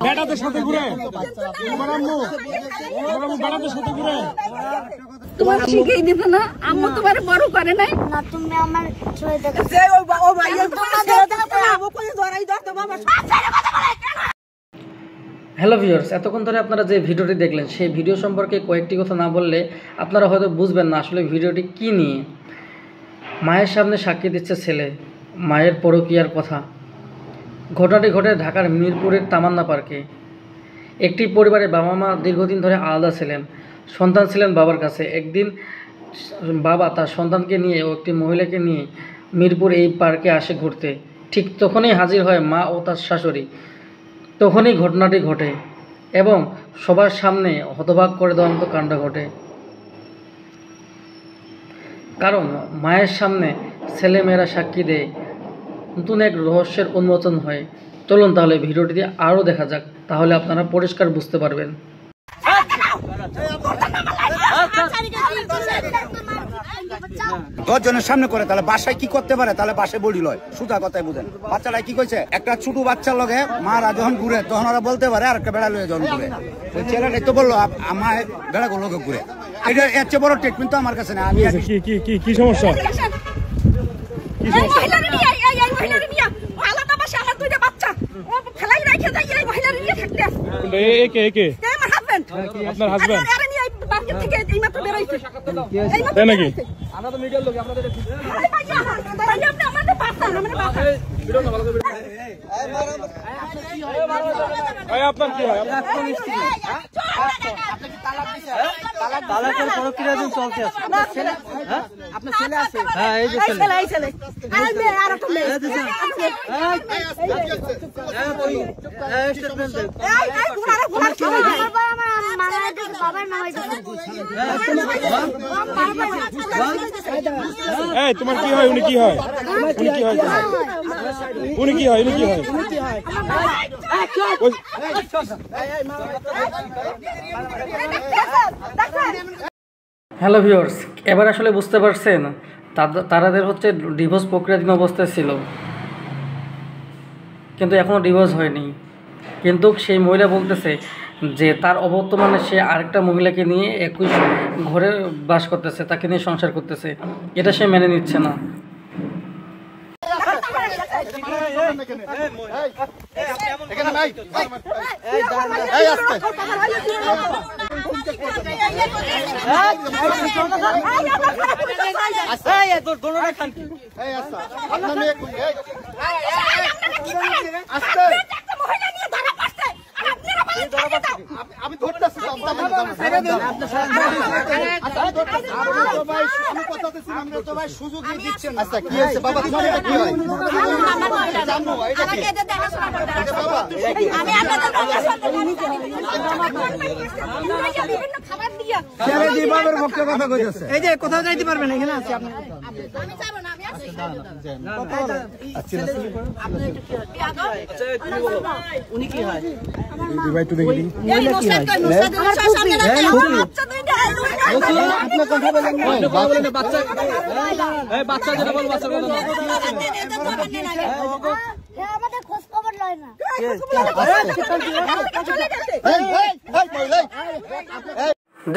বেটাদের সাথে ঘুরে তোমার শিখিয়ে দিত না, আম্মু তোমার বড় করে নাই না, তুমি আমার ছেলে দেখো। হ্যালো ভিউয়ার্স, এতক্ষণ ধরে আপনারা যে ভিডিওটি দেখলেন সেই ভিডিও সম্পর্কে কয়েকটি কথা না বললে আপনারা হয়তো বুঝবেন না আসলে ভিডিওটি কী নিয়ে। মায়ের সামনে সাক্ষী দিচ্ছে ছেলে, মায়ের পরকীয়ার কথা। ঘটনাটি ঘটে ঢাকার মিরপুরের তামান্না পার্কে। একটি পরিবারে বাবা মা দীর্ঘদিন ধরে আলাদা ছিলেন, সন্তান ছিলেন বাবার কাছে। একদিন বাবা তার সন্তানকে নিয়ে ও একটি মহিলাকে নিয়ে মিরপুর এই পার্কে আসে ঘুরতে। ঠিক তখনই হাজির হয় মা ও তার শাশুড়ি। তখনই ঘটনাটি ঘটে এবং সবার সামনে হতবাক করে দেওয়ার মতো কাণ্ড ঘটে। কারণ মায়ের সামনে ছেলেমেয়েরা সাক্ষী দেয়, নতুন এক রহস্যের উন্মোচন হয়। চলুন তাহলে ভিডিওটি আরও দেখা যাক, তাহলে আপনারা পরিষ্কার বুঝতে পারবেন। দশজনের সামনে করে তাহলে বাসায় কি করতে পারে, তাহলে বাসায় বডি লয়, সুতা কথাই বুঝেন। বাচ্চারা কি কইছে, একটা ছোট বাচ্চার লগে মারা যখন ঘুরে তখন ওরা বলতে পারে আর একটা বেড়া লয়ে যখন ঘুরে। ছেলেটাই তো বললো আমার বেড়াগুলো লোকে ঘুরে। এটা এর চেয়ে বড় ট্রিটমেন্ট তো আমার কাছে না। আমি কি সমস্যা? আপনার হাজবেন্ড নাকি? আপনার কি হয়? তালাকের প্রক্রিয়া চলতে আছে। আপনার ছেলে আছে? হ্যাঁ, এই যে ছেলে। তোমার কি হয়? উনি কি হয়? উনি কি হয়? হ্যালো ভিউয়ার্স, এবার আসলে বুঝতে পারছেন তারাদের হচ্ছে ডিভোর্স প্রক্রিয়াধীন অবস্থায় ছিল, কিন্তু এখনও ডিভোর্স হয়নি। কিন্তু সেই মহিলা বলতেছে যে তার অবর্তমানে সে আরেকটা মহিলাকে নিয়ে একই ঘরে বাস করতেছে, তাকে নিয়ে সংসার করতেছে। এটা সে মেনে নিচ্ছে না। আমি ধরতেছি সুযোগ দিচ্ছেন। আচ্ছা কি হয়েছে বাবা, তোমার এটা কি হয়? এই যে কোথাও যাইতে পারবেন, এখানে আছে আপনি। উনি কি হয়? বাচ্চা যেটা বল, বাচ্চা আমাদের খোঁজ খবর লয় না।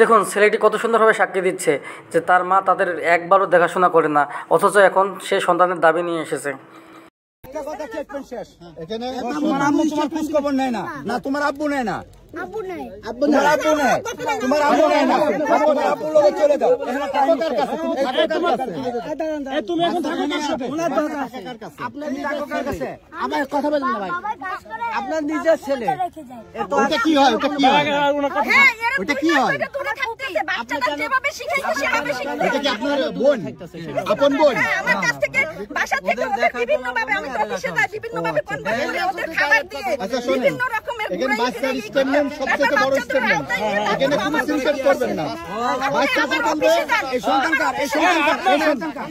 দেখুন ছেলেটি কত সুন্দরভাবে সাক্ষী দিচ্ছে যে তার মা তাদের একবারও দেখাশোনা করে না, অথচ এখন সে সন্তানের দাবি নিয়ে এসেছে। তোমার আম্মু তোমার খোঁজ খবর নেয় না, না তোমার আব্বু নেয় না, তোমার আব্বু নেয়, তোমার আব্বু নেয় না, তোমার আব্বুর লগে চলে যাও। তুমি এখন থাকো কার সাথে? আমার কথা বলেন না ভাই, আপনার নিজের ছেলে। ওটা কি হয়? ওটা কি হয়? ওটা কি হয়? এটা কি আপনার বোন, আপন বোন? আচ্ছা শোনেন, এখানে বাচ্চার স্টেটমেন্ট সবচেয়ে বড় স্টেটমেন্ট, এখানে কোনো সিনকেট করবেন না। বাচ্চা যা বলবে এই সন্তানকার, এই সন্তানকার, এই সন্তানকার,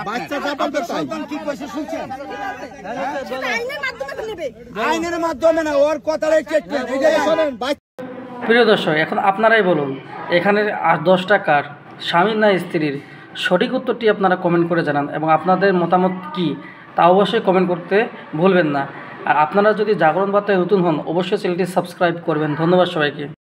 বাচ্চা যা বলবে তাই। কি কইছে শুনছেন? আইনের মাধ্যমে না, ওর কথাটাই স্টেটমেন্ট। এটাই শোনেন। প্রিয় দর্শক, এখন আপনারাই বলুন এখানে 10টা কার, স্বামীর না স্ত্রীর? সঠিক উত্তরটি আপনারা কমেন্ট করে জানান এবং আপনাদের মতামত কি তা অবশ্যই কমেন্ট করতে ভুলবেন না। আর আপনারা যদি জাগরণ বার্তায় নতুন হন অবশ্যই চ্যানেলটি সাবস্ক্রাইব করবেন। ধন্যবাদ সবাইকে।